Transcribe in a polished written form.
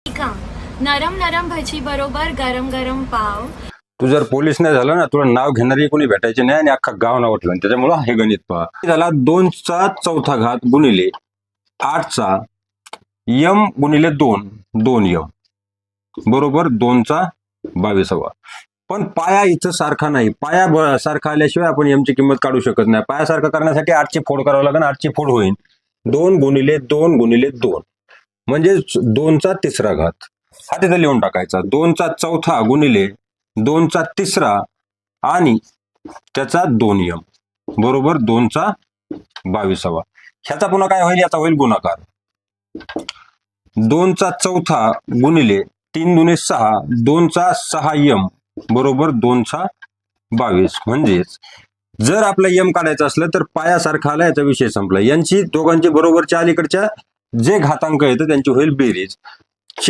का नरम नरम भजी बरोबर गरम गरम पाव. तू जर पोलीस नाही झाला ना, तुला नाव घेणारी कोणी भेटायचे नाही आणि अख्खा गाव नाव ठेवून. त्याच्यामुळं हे गणित पहा. झाला 2चा चौथा घात गुणिले 8चा यम गुणिले 2 2 यम बरोबर 2चा 22वा. पण पाया इथं सारखा नाही. पाया सारखा आल्याशिवाय आपण यमची किंमत काढू शकत नाही. पाया सारखा करण्यासाठी 8ची फोड करावं लागेल. 8ची फोड होईल 2 गुणिले 2 गुणिले 2 म्हणजे 2चा तिसरा घात. हा तिथं लिहून टाकायचा. 2चा चौथा गुणिले 2चा तिसरा आणि त्याचा 2 यम बरोबर 2चा 22वा. ह्याचा पुन्हा काय होईल? याचा होईल गुणाकार. 2चा चौथा गुणिले 3 दुने 6 2चा 6 यम बरोबर 2चा 22. म्हणजेच जर आपला यम काढायचं असलं तर पायासारखा आला, याचा विषय संपला. यांची दोघांची बरोबरच्या अलीकडच्या जे घातांक येतं त्यांची होईल बेरीज.